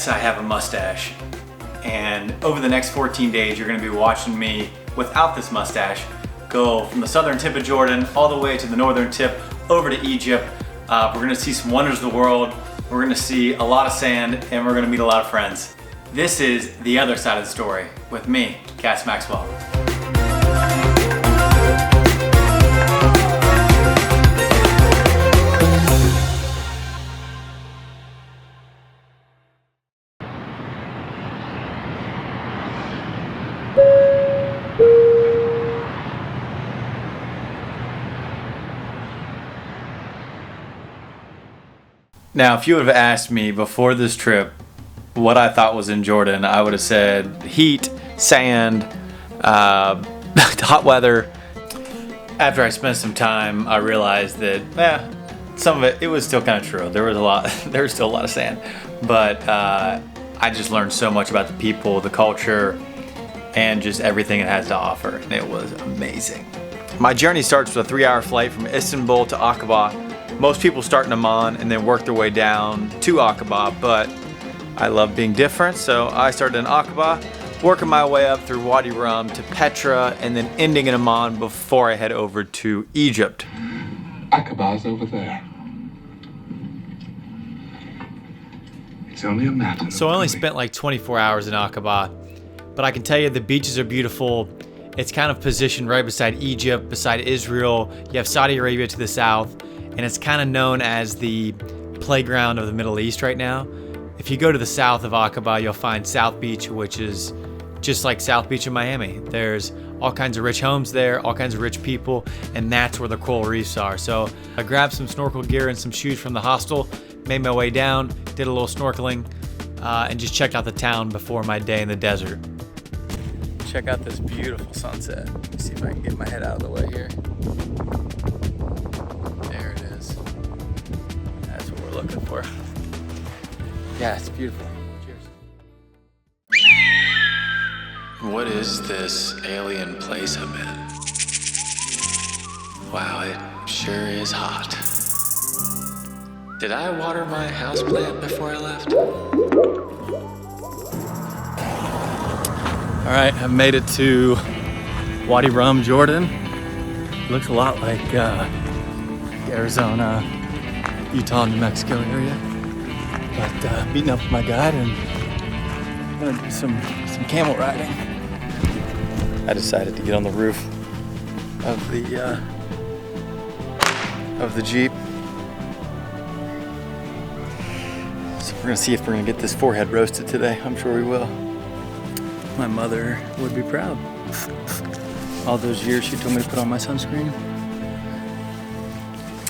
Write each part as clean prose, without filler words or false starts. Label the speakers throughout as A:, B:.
A: yes, I have a mustache. And over the next 14 days, you're gonna be watching me without this mustache go from the southern tip of Jordan all the way to the northern tip over to Egypt. We're gonna see some wonders of the world. We're gonna see a lot of sand, and we're gonna meet a lot of friends. This is the other side of the story with me, Cass Maxwell. Now, if you would have asked me before this trip what I thought was in Jordan, I would have said heat, sand, hot weather. After I spent some time, I realized that some of it was still kind of true. There was still a lot of sand, but I just learned so much about the people, the culture, and just everything it has to offer, and it was amazing. My journey starts with a 3-hour flight from Istanbul to Aqaba. Most people start in Amman and then work their way down to Aqaba, but I love being different, so I started in Aqaba, working my way up through Wadi Rum to Petra, and then ending in Amman before I head over to Egypt.
B: Aqaba's over there. It's only a matter.
C: So I only spent like 24 hours in Aqaba, but I can tell you the beaches are beautiful. It's kind of positioned right beside Egypt, beside Israel. You have Saudi Arabia to the south, and it's kind of known as the playground of the Middle East right now. If you go to the south of Aqaba, you'll find South Beach, which is just like South Beach in Miami. There's all kinds of rich homes there, all kinds of rich people, and that's where the coral reefs are. So I grabbed some snorkel gear and some shoes from the hostel, made my way down, did a little snorkeling, and just checked out the town before my day in the desert. Check out this beautiful sunset. Let me see if I can get my head out of the way here. There it is. That's what we're looking for. Yeah, it's beautiful. Cheers. What is this alien place I'm in? Wow, it sure is hot. Did I water my houseplant before I left? All right, I've made it to Wadi Rum, Jordan. Looks a lot like Arizona, Utah, New Mexico area. But meeting up with my guide and gonna do some camel riding. I decided to get on the roof of the Jeep. So we're gonna see if we're gonna get this forehead roasted today. I'm sure we will. My mother would be proud. All those years she told me to put on my sunscreen.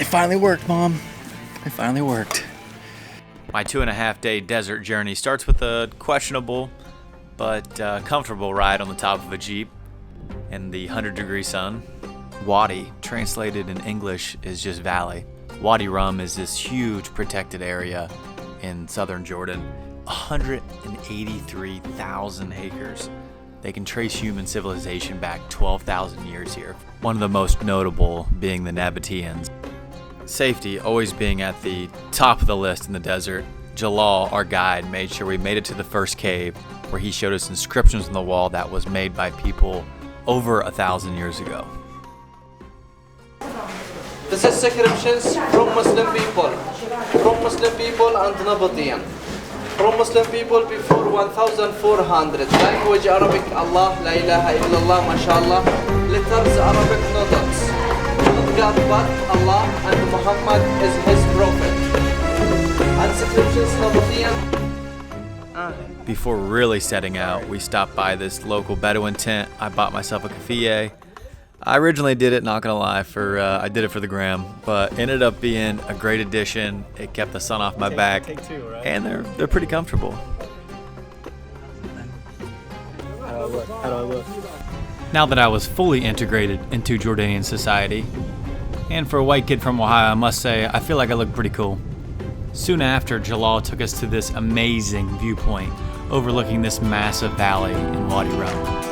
C: It finally worked, Mom. It finally worked. My 2.5-day desert journey starts with a questionable but comfortable ride on the top of a Jeep in the 100-degree sun. Wadi, translated in English, is just valley. Wadi Rum is this huge protected area in southern Jordan. 183,000 acres. They can trace human civilization back 12,000 years here. One of the most notable being the Nabateans. Safety always being at the top of the list in the desert. Jalal, our guide, made sure we made it to the first cave where he showed us inscriptions on the wall that was made by people over 1,000 years ago.
D: This is inscriptions from Muslim people and Nabatean. From Muslim people before 1,400. Language Arabic, Allah, La ilaha illallah, mashallah. Letters Arabic, no dots. Not God but Allah, and Muhammad is his prophet. Inscriptions Nabatean.
C: Before really setting out, we stopped by this local Bedouin tent. I bought myself a kaffieh. I originally did it, not gonna lie, I did it for the gram, but ended up being a great addition. It kept the sun off my back, and they're pretty comfortable. How do I look? Now that I was fully integrated into Jordanian society, and for a white kid from Ohio, I must say, I feel like I look pretty cool. Soon after, Jalal took us to this amazing viewpoint overlooking this massive valley in Wadi Rum.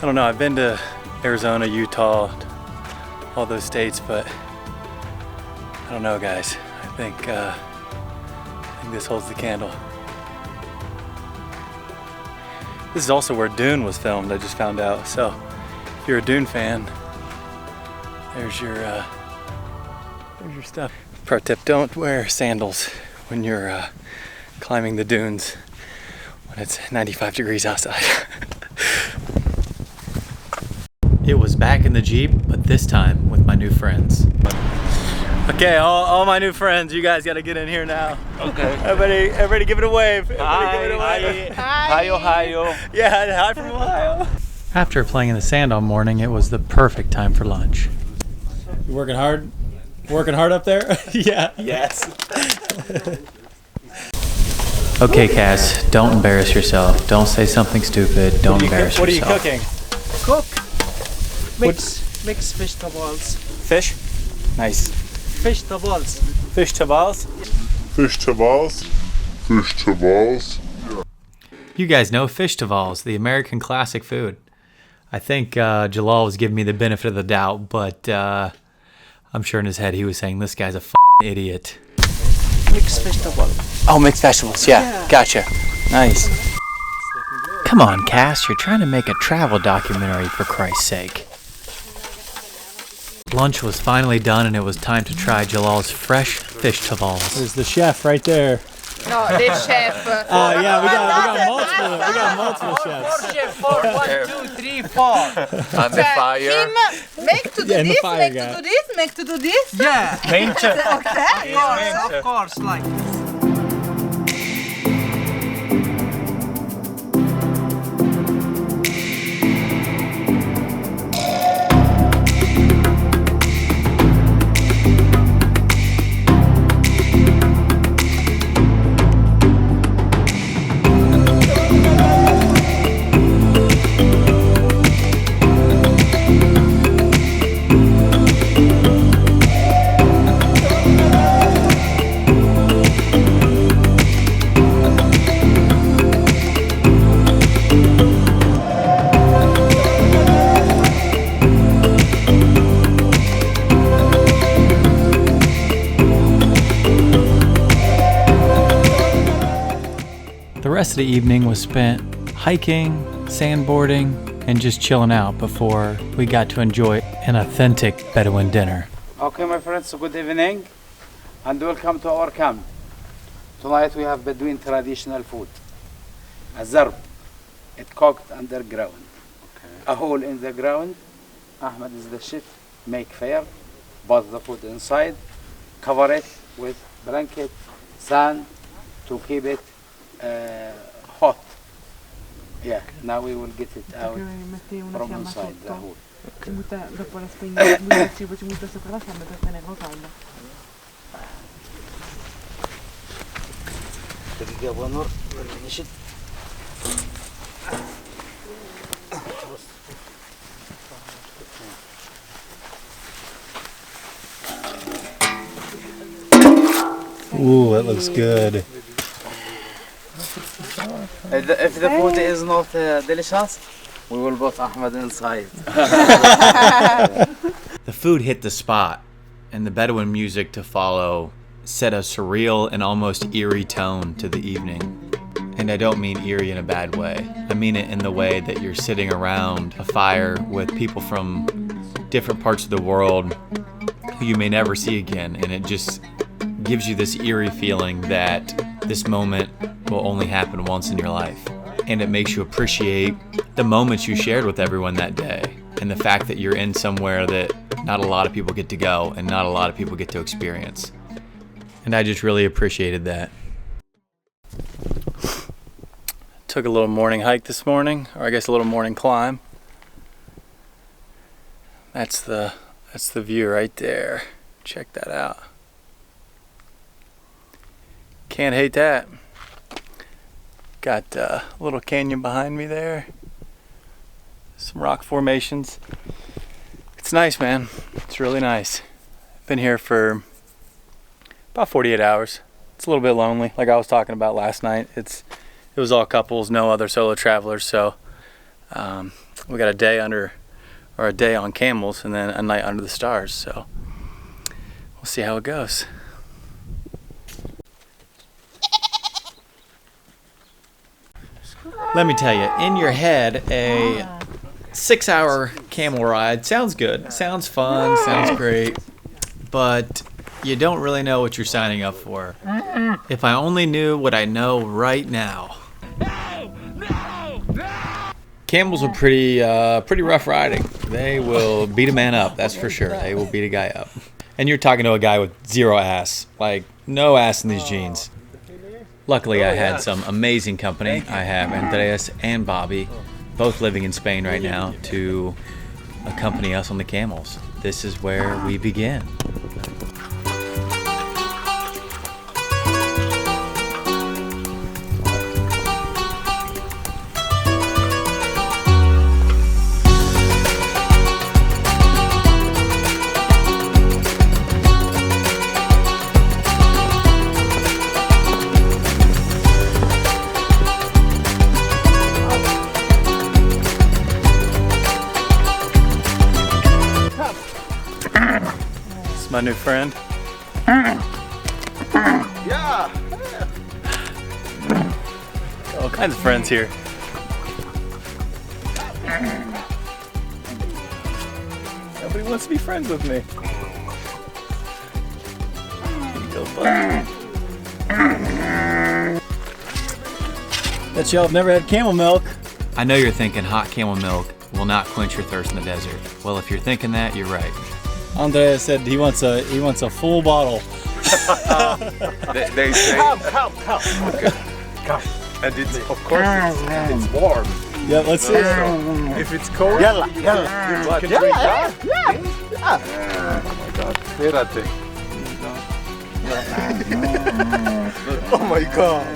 A: don't know, I've been to Arizona, Utah, all those states, but I don't know, guys. I think this holds the candle. This is also where Dune was filmed, I just found out. So if you're a Dune fan, there's your stuff. Pro tip, don't wear sandals when you're climbing the dunes when it's 95 degrees outside.
C: It was back in the Jeep, but this time with my new friends.
A: Okay, all my new friends, you guys gotta get in here now.
E: Okay.
A: Everybody give it a wave.
E: Hi.
A: Give it a wave.
E: Hi, Ohio.
A: Yeah, hi from Ohio.
C: After playing in the sand all morning, it was the perfect time for lunch.
A: You working hard? Working hard up there? Yeah.
E: Yes.
C: Okay, Cass, don't embarrass yourself. Don't say something stupid. Don't embarrass
A: What are you
C: yourself.
A: cooking?
F: Cook. Mix vegetables.
A: Fish? Nice.
F: Vegetables.
A: Fish tabals?
G: Fish tabals. Fish tabals.
C: You guys know fish tavals, the American classic food. I think Jalal was giving me the benefit of the doubt, but I'm sure in his head he was saying, this guy's a idiot.
F: Mix vegetable.
A: Oh, mixed vegetables. Yeah, gotcha. Nice.
C: Come on, Cass, you're trying to make a travel documentary, for Christ's sake. Lunch was finally done and it was time to try Jalal's fresh fish tavals.
A: There's the chef right there.
H: No, the chef.
A: Oh yeah, we got multiple chefs.
F: Chef 4, 1, 2, 3, 4.
E: On the fire.
H: Him make to do
A: Yeah, and the
H: this,
A: fire
H: make
A: guy.
H: to do this, make to do this.
F: Yeah.
H: Okay.
F: Of course, like this.
C: The rest of the evening was spent hiking, sandboarding, and just chilling out before we got to enjoy an authentic Bedouin dinner.
I: Okay, my friends, good evening and welcome to our camp. Tonight we have Bedouin traditional food. A zarb. It cooked underground. A hole in the ground. Ahmed is the chef. Make fire. Put the food inside. Cover it with blanket, sand to keep it hot. Yeah, now we will get it out from inside the hole.
A: Ooh, that looks good.
I: If the food is not delicious, we will put Ahmed inside.
C: The food hit the spot, and the Bedouin music to follow set a surreal and almost eerie tone to the evening. And I don't mean eerie in a bad way. I mean it in the way that you're sitting around a fire with people from different parts of the world who you may never see again, and it just gives you this eerie feeling that this moment will only happen once in your life. And it makes you appreciate the moments you shared with everyone that day, and the fact that you're in somewhere that not a lot of people get to go and not a lot of people get to experience. And I just really appreciated that.
A: Took a little morning hike this morning, or I guess a little morning climb. That's the view right there. Check that out. Can't hate that. Got a little canyon behind me there. Some rock formations. It's nice, man. It's really nice. Been here for about 48 hours. It's a little bit lonely, like I was talking about last night. It was all couples, no other solo travelers, so We got a day on camels and then a night under the stars. So we'll see how it goes. Let me tell you, in your head, a 6-hour camel ride sounds good, sounds fun, sounds great, but you don't really know what you're signing up for. If I only knew what I know right now. Camels are pretty rough riding. They will beat a man up, that's for sure. They will beat a guy up. And you're talking to a guy with zero ass, like no ass in these jeans. Luckily, I had some amazing company. I have Andreas and Bobby, both living in Spain right now, to accompany us on the camels. This is where we begin. My new friend. Yeah. All kinds of friends here. Nobody wants to be friends with me. Here you go, bud. Bet y'all have never had camel milk. I know you're thinking hot camel milk will not quench your thirst in the desert. Well, if you're thinking that, you're right.
C: Andrea said he wants a full bottle.
E: They say. Come. Okay. Come. And it's, of course, it's warm.
C: Yeah, let's see.
E: If it's cold, you can drink that. Oh my God. Espérate.
G: Oh my God.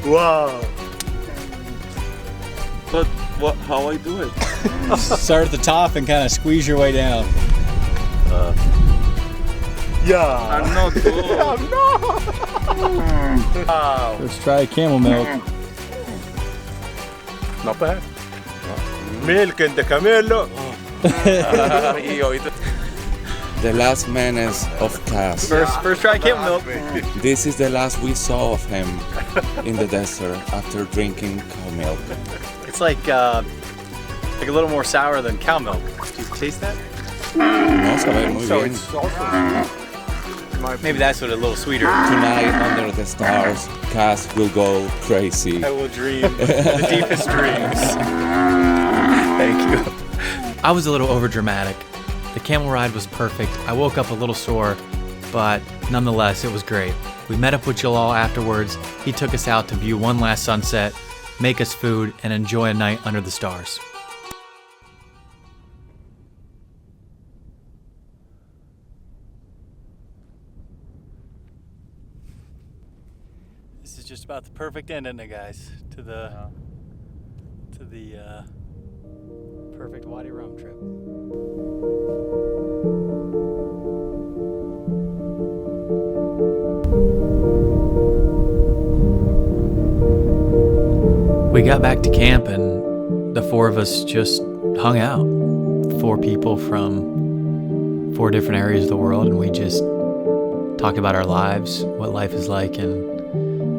G: Wow.
E: But how I do it?
C: Start at the top and kind of squeeze your way down.
G: Yeah.
E: I'm not good. Wow.
C: Let's try camel milk.
G: Not bad. Milk and the camelo.
J: The last menace of Cas.
A: First try camel milk.
J: This is the last we saw of him in the desert after drinking cow milk.
A: It's like a little more sour than cow milk. Do you taste that?
J: No, sabe muy bien.
A: Maybe that's what a little sweeter.
J: Tonight under the stars, Cas will go crazy.
A: I will dream the deepest dreams. Thank you. I was a little overdramatic. The camel ride was perfect. I woke up a little sore, but nonetheless, it was great. We met up with Jalal afterwards. He took us out to view one last sunset, make us food, and enjoy a night under the stars. This is just about the perfect end, isn't it, guys? To the perfect Wadi Rum trip. We got back to camp and the four of us just hung out. 4 people from 4 different areas of the world, and we just talked about our lives, what life is like in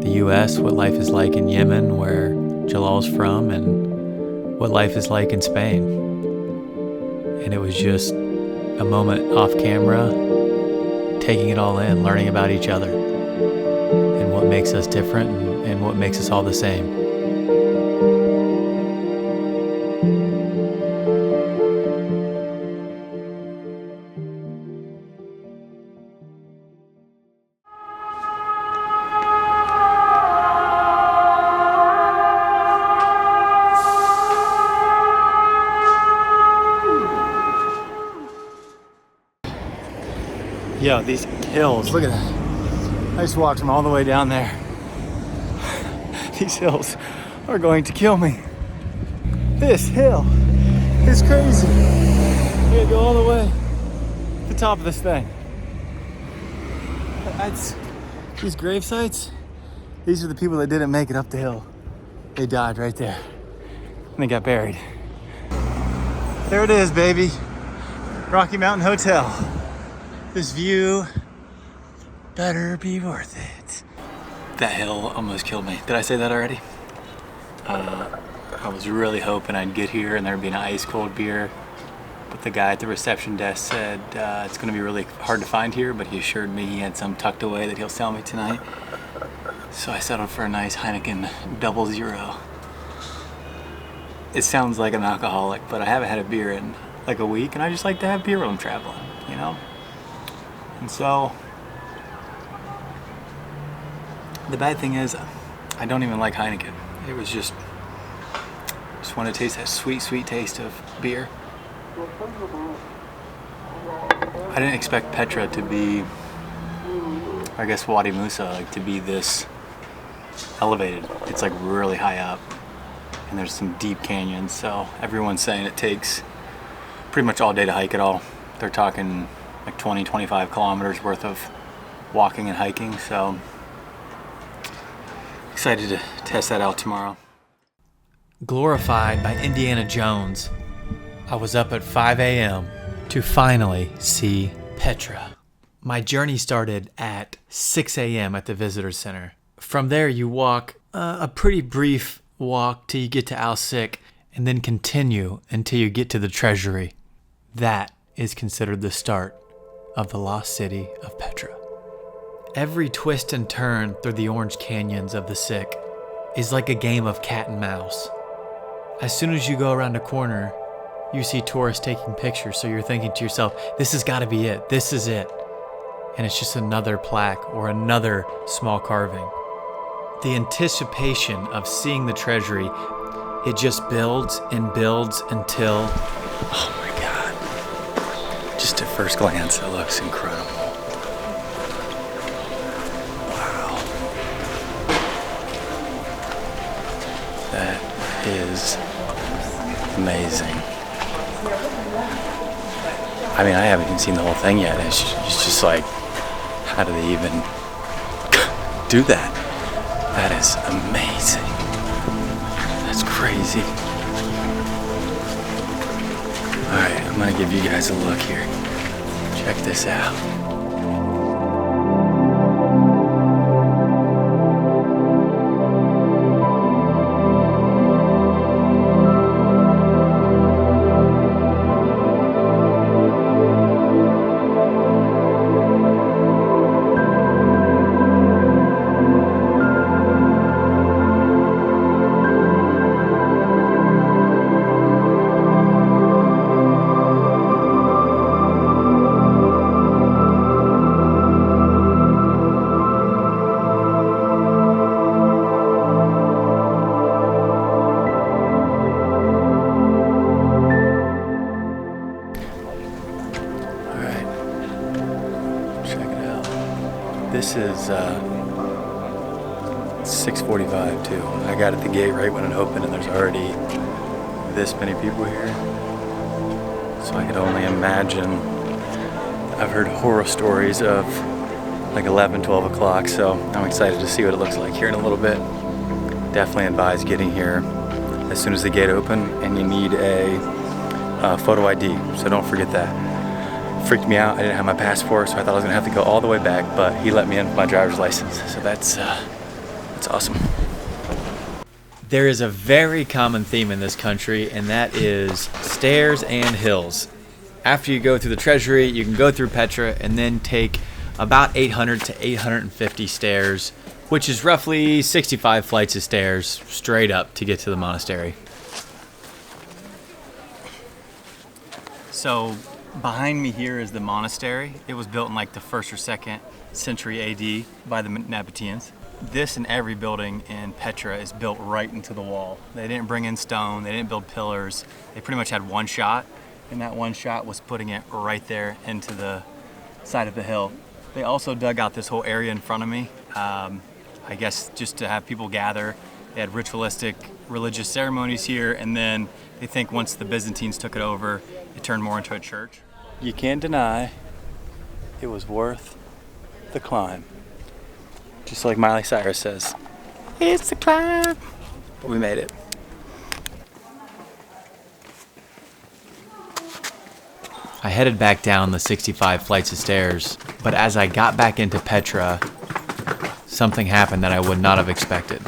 A: the US, what life is like in Yemen, where Jalal's from, and what life is like in Spain. And it was just a moment off camera, taking it all in, learning about each other and what makes us different and what makes us all the same. Yo, these hills, look at that. I just walked them all the way down there. These hills are going to kill me. This hill is crazy. We gotta go all the way to the top of this thing. These grave sites, these are the people that didn't make it up the hill. They died right there and they got buried.
C: There it is, baby. Rocky Mountain Hotel. This view better be worth it. That hill almost killed me. Did I say that already? I was really hoping I'd get here and there'd be an ice cold beer. But the guy at the reception desk said it's gonna be really hard to find here, but he assured me he had some tucked away that he'll sell me tonight. So I settled for a nice Heineken 00. It sounds like I'm an alcoholic, but I haven't had a beer in like a week, and I just like to have beer when I'm traveling, you know? And so, the bad thing is, I don't even like Heineken. It was just want to taste that sweet, sweet taste of beer. I didn't expect Petra to be, I guess Wadi Musa, like to be this elevated. It's like really high up, and there's some deep canyons, so everyone's saying it takes pretty much all day to hike it all. They're talking like 20-25 kilometers worth of walking and hiking, so excited to test that out tomorrow. Glorified by Indiana Jones, I was up at 5 a.m. to finally see Petra. My journey started at 6 a.m. at the visitor center. From there you walk a pretty brief walk till you get to Al Sik, and then continue until you get to the Treasury. That is considered the start of the lost city of Petra. Every twist and turn through the orange canyons of the Sik is like a game of cat and mouse. As soon as you go around a corner, you see tourists taking pictures, so you're thinking to yourself, this has got to be it, this is it. And it's just another plaque or another small carving. The anticipation of seeing the Treasury, it just builds and builds until, oh my God. Just at first glance, it looks incredible. Wow. That is amazing. I mean, I haven't even seen the whole thing yet. It's just like, how do they even do that? That is amazing. That's crazy. All right, I'm gonna give you guys a look here. Check this out. This is 6:45 too. I got at the gate right when it opened and there's already this many people here. So I could only imagine. I've heard horror stories of like 11, 12 o'clock, so I'm excited to see what it looks like here in a little bit. Definitely advise getting here as soon as the gate open, and you need a photo ID, so don't forget that. Freaked me out. I didn't have my passport, so I thought I was gonna have to go all the way back, but he let me in with my driver's license, so that's awesome. There is a very common theme in this country, and that is stairs and hills. After you go through the Treasury, you can go through Petra and then take about 800 to 850 stairs, which is roughly 65 flights of stairs straight up to get to the monastery. So behind me here is the monastery. It was built in like the 1st or 2nd century AD by the Nabateans. This and every building in Petra is built right into the wall. They didn't bring in stone, they didn't build pillars. They pretty much had one shot, and that one shot was putting it right there into the side of the hill. They also dug out this whole area in front of me, I guess just to have people gather. They had ritualistic religious ceremonies here, and then they think once the Byzantines took it over, it turned more into a church. You can't deny it was worth the climb. Just like Miley Cyrus says, it's the climb. But we made it. I headed back down the 65 flights of stairs, but as I got back into Petra, something happened that I would not have expected.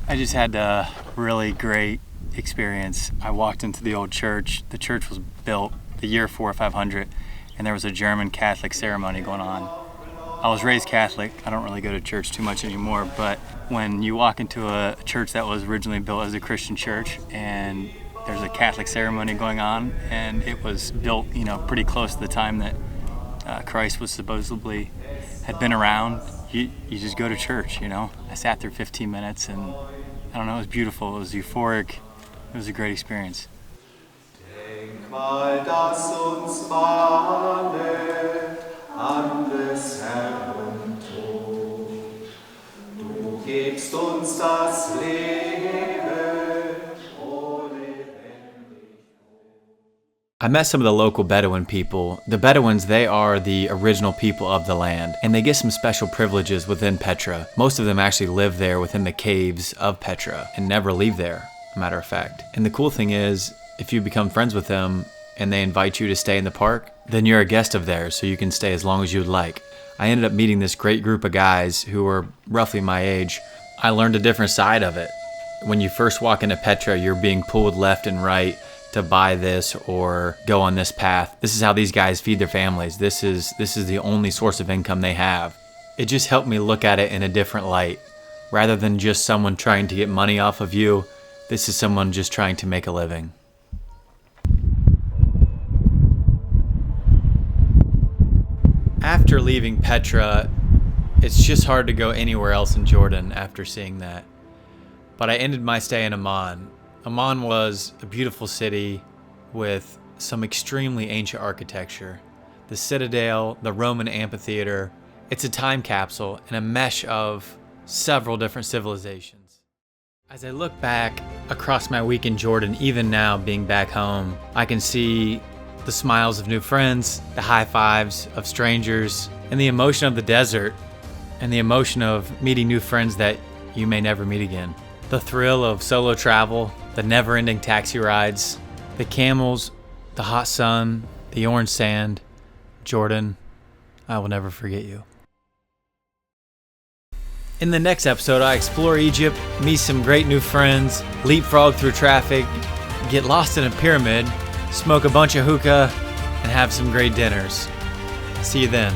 C: I just had a really great experience. I walked into the old church. The church was built the year 4 or 500, and there was a German Catholic ceremony going on. I was raised Catholic. I don't really go to church too much anymore, but when you walk into a church that was originally built as a Christian church and there's a Catholic ceremony going on, and it was built, pretty close to the time that Christ was supposedly had been around, you just go to church, I sat there 15 minutes and I don't know, it was beautiful, it was euphoric, it was a great experience.
K: Denk mal, dass uns mahnet an des Herrn Tod. Du gibst uns das Leben, o lebendig.
C: I met some of the local Bedouin people. The Bedouins, they are the original people of the land, and they get some special privileges within Petra. Most of them actually live there within the caves of Petra and never leave there, matter of fact. And the cool thing is, if you become friends with them and they invite you to stay in the park, then you're a guest of theirs, so you can stay as long as you would like. I ended up meeting this great group of guys who were roughly my age. I learned a different side of it. When you first walk into Petra, you're being pulled left and right to buy this or go on this path. This is how these guys feed their families. This is the only source of income they have. It just helped me look at it in a different light. Rather than just someone trying to get money off of you, this is someone just trying to make a living. After leaving Petra, it's just hard to go anywhere else in Jordan after seeing that. But I ended my stay in Amman. Amman was a beautiful city with some extremely ancient architecture. The citadel, the Roman amphitheater. It's a time capsule and a mesh of several different civilizations. As I look back across my week in Jordan, even now being back home, I can see the smiles of new friends, the high fives of strangers, and the emotion of the desert, and the emotion of meeting new friends that you may never meet again. The thrill of solo travel, the never-ending taxi rides, the camels, the hot sun, the orange sand. Jordan, I will never forget you. In the next episode, I explore Egypt, meet some great new friends, leapfrog through traffic, get lost in a pyramid, smoke a bunch of hookah, and have some great dinners. See you then.